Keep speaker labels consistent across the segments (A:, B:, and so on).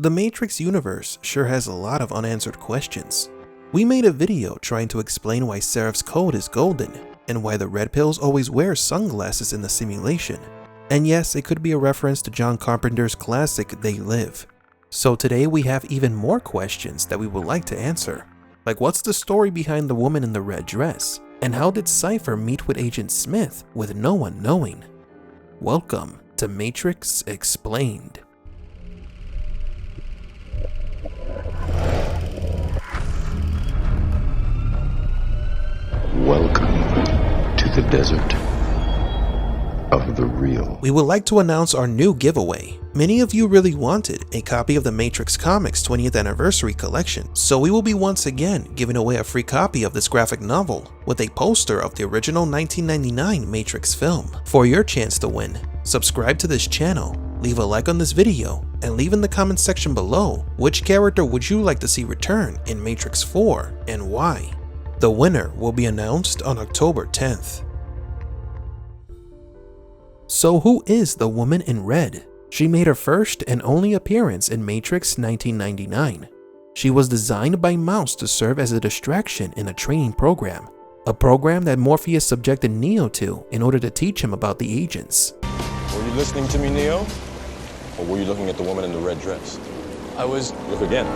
A: The Matrix universe sure has a lot of unanswered questions. We made a video trying to explain why Seraph's code is golden, and why the red pills always wear sunglasses in the simulation. And yes, it could be a reference to John Carpenter's classic They Live. So today we have even more questions that we would like to answer. Like, what's the story behind the woman in the red dress? And how did Cypher meet with Agent Smith with no one knowing? Welcome to Matrix Explained.
B: Welcome to the desert of the real.
A: We would like to announce our new giveaway. Many of you really wanted a copy of the Matrix Comics 20th Anniversary Collection, so we will be once again giving away a free copy of this graphic novel with a poster of the original 1999 Matrix film. For your chance to win, subscribe to this channel, leave a like on this video, and leave in the comment section below which character would you like to see return in Matrix 4 and why. The winner will be announced on October 10th. So who is the woman in red? She made her first and only appearance in Matrix 1999. She was designed by Mouse to serve as a distraction in a training program, a program that Morpheus subjected Neo to in order to teach him about the agents.
C: Were you listening to me, Neo? Or were you looking at the woman in the red dress?
D: I was.
C: Look again.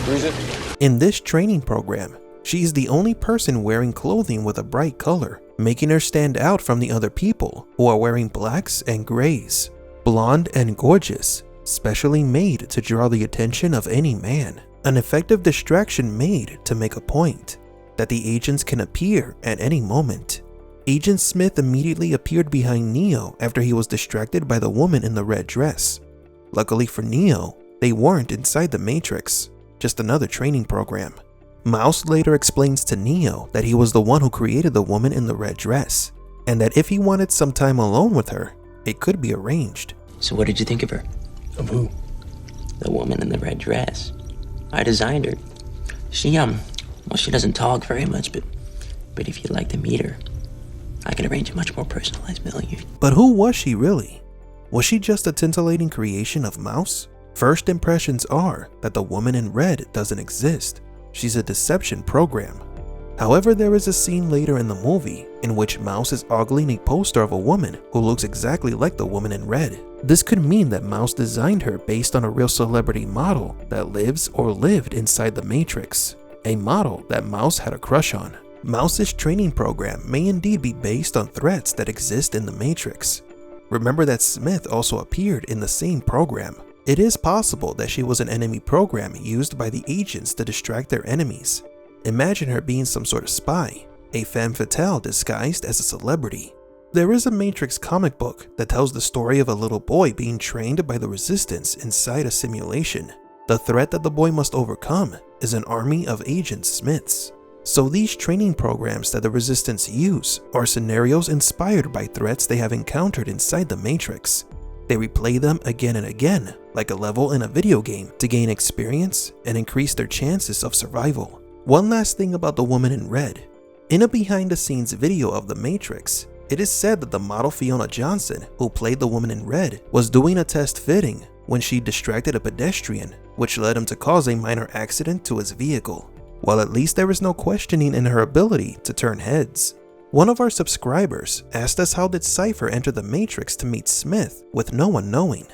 C: Freeze it.
A: In this training program, she is the only person wearing clothing with a bright color, making her stand out from the other people who are wearing blacks and grays. Blonde and gorgeous, specially made to draw the attention of any man. An effective distraction made to make a point that the agents can appear at any moment. Agent Smith immediately appeared behind Neo after he was distracted by the woman in the red dress. Luckily for Neo, they weren't inside the Matrix, just another training program. Mouse later explains to Neo that he was the one who created the woman in the red dress, and that if he wanted some time alone with her, it could be arranged.
E: So what did you think of her?
D: Of who?
E: The woman in the red dress. I designed her. She doesn't talk very much, but if you'd like to meet her, I can arrange a much more personalized meal.
A: But who was she really? Was she just a titillating creation of Mouse? First impressions are that the woman in red doesn't exist. She's a deception program. However, there is a scene later in the movie in which Mouse is ogling a poster of a woman who looks exactly like the woman in red. This could mean that Mouse designed her based on a real celebrity model that lives or lived inside the Matrix, a model that Mouse had a crush on. Mouse's training program may indeed be based on threats that exist in the Matrix. Remember that Smith also appeared in the same program. It is possible that she was an enemy program used by the agents to distract their enemies. Imagine her being some sort of spy, a femme fatale disguised as a celebrity. There is a Matrix comic book that tells the story of a little boy being trained by the Resistance inside a simulation. The threat that the boy must overcome is an army of Agent Smiths. So these training programs that the Resistance use are scenarios inspired by threats they have encountered inside the Matrix. They replay them again and again, like a level in a video game, to gain experience and increase their chances of survival. One last thing about the woman in red. In a behind-the-scenes video of The Matrix, it is said that the model Fiona Johnson, who played the woman in red, was doing a test fitting when she distracted a pedestrian, which led him to cause a minor accident to his vehicle. While at least there is no questioning in her ability to turn heads. One of our subscribers asked us how did Cypher enter the Matrix to meet Smith with no one knowing?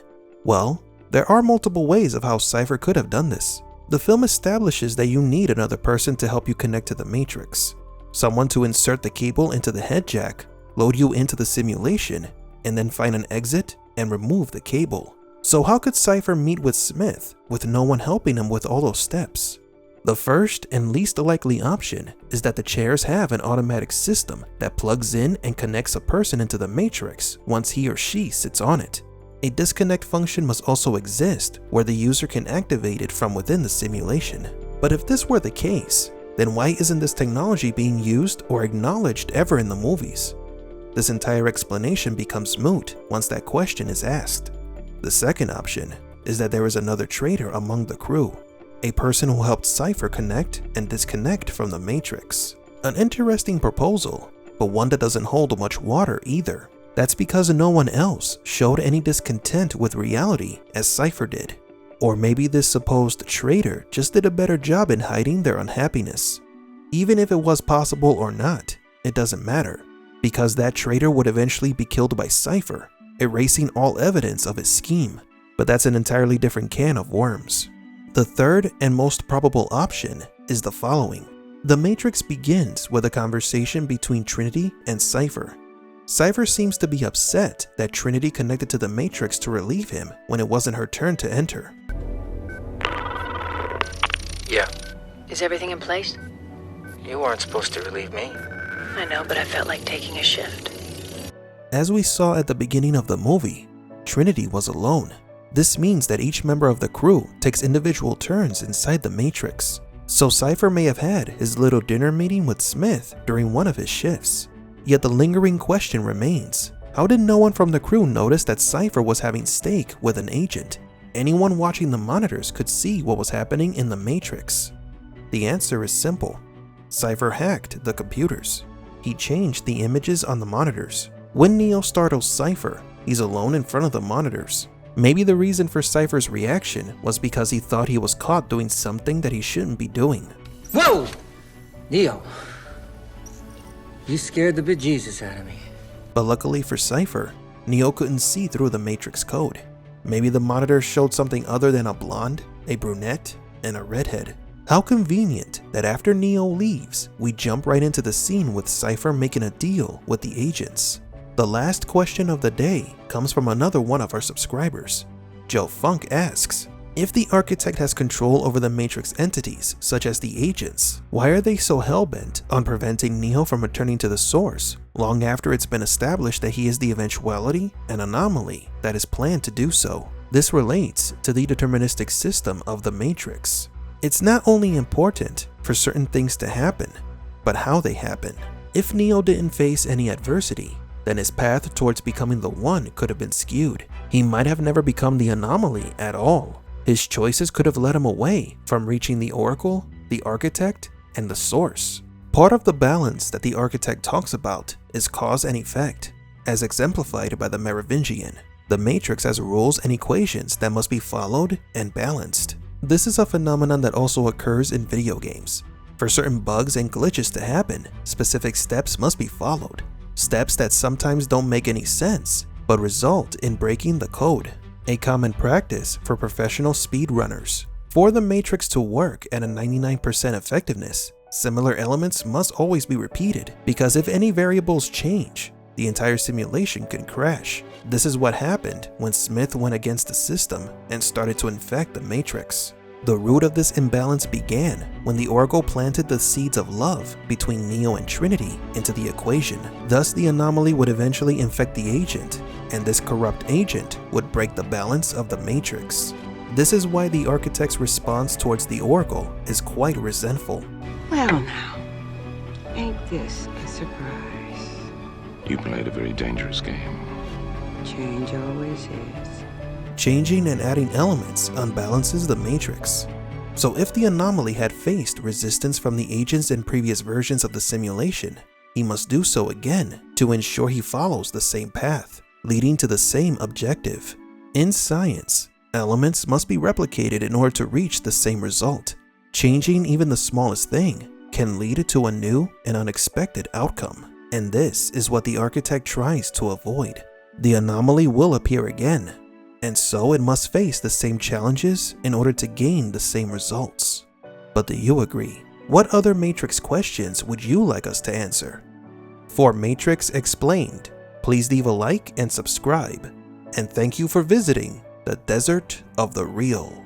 A: Well, there are multiple ways of how Cypher could have done this. The film establishes that you need another person to help you connect to the Matrix. Someone to insert the cable into the head jack, load you into the simulation, and then find an exit and remove the cable. So how could Cypher meet with Smith with no one helping him with all those steps? The first and least likely option is that the chairs have an automatic system that plugs in and connects a person into the Matrix once he or she sits on it. A disconnect function must also exist where the user can activate it from within the simulation. But if this were the case, then why isn't this technology being used or acknowledged ever in the movies? This entire explanation becomes moot once that question is asked. The second option is that there is another traitor among the crew. A person who helped Cypher connect and disconnect from the Matrix. An interesting proposal, but one that doesn't hold much water either. That's because no one else showed any discontent with reality as Cypher did. Or maybe this supposed traitor just did a better job in hiding their unhappiness. Even if it was possible or not, it doesn't matter, because that traitor would eventually be killed by Cypher, erasing all evidence of his scheme. But that's an entirely different can of worms. The third and most probable option is the following. The Matrix begins with a conversation between Trinity and Cypher. Cypher seems to be upset that Trinity connected to the Matrix to relieve him when it wasn't her turn to enter.
D: Yeah.
F: Is everything in place?
D: You weren't supposed to relieve me.
F: I know, but I felt like taking a shift.
A: As we saw at the beginning of the movie, Trinity was alone. This means that each member of the crew takes individual turns inside the Matrix. So Cypher may have had his little dinner meeting with Smith during one of his shifts. Yet the lingering question remains, how did no one from the crew notice that Cypher was having steak with an agent? Anyone watching the monitors could see what was happening in the Matrix. The answer is simple. Cypher hacked the computers. He changed the images on the monitors. When Neo startles Cypher, he's alone in front of the monitors. Maybe the reason for Cypher's reaction was because he thought he was caught doing something that he shouldn't be doing.
G: Whoa! Neo, you scared the bejesus out of me.
A: But luckily for Cypher, Neo couldn't see through the Matrix code. Maybe the monitor showed something other than a blonde, a brunette, and a redhead. How convenient that after Neo leaves, we jump right into the scene with Cypher making a deal with the agents. The last question of the day comes from another one of our subscribers. Joe Funk asks, if the Architect has control over the Matrix entities, such as the agents, why are they so hellbent on preventing Neo from returning to the source, long after it's been established that he is the eventuality and anomaly that is planned to do so? This relates to the deterministic system of the Matrix. It's not only important for certain things to happen, but how they happen. If Neo didn't face any adversity, then his path towards becoming the One could have been skewed. He might have never become the anomaly at all. His choices could have led him away from reaching the Oracle, the Architect, and the Source. Part of the balance that the Architect talks about is cause and effect, as exemplified by the Merovingian. The Matrix has rules and equations that must be followed and balanced. This is a phenomenon that also occurs in video games. For certain bugs and glitches to happen, specific steps must be followed. Steps that sometimes don't make any sense, but result in breaking the code. A common practice for professional speedrunners. For the Matrix to work at a 99% effectiveness, similar elements must always be repeated, because if any variables change, the entire simulation can crash. This is what happened when Smith went against the system and started to infect the Matrix. The root of this imbalance began when the Oracle planted the seeds of love between Neo and Trinity into the equation. Thus, the anomaly would eventually infect the agent, and this corrupt agent would break the balance of the Matrix. This is why the Architect's response towards the Oracle is quite resentful.
H: Well now, ain't this a surprise?
B: You played a very dangerous game.
H: Change always is.
A: Changing and adding elements unbalances the Matrix. So if the anomaly had faced resistance from the agents in previous versions of the simulation, he must do so again to ensure he follows the same path, leading to the same objective. In science, elements must be replicated in order to reach the same result. Changing even the smallest thing can lead to a new and unexpected outcome, and this is what the Architect tries to avoid. The anomaly will appear again, and so it must face the same challenges in order to gain the same results. But do you agree? What other Matrix questions would you like us to answer? For Matrix Explained, please leave a like and subscribe, and thank you for visiting the Desert of the Real.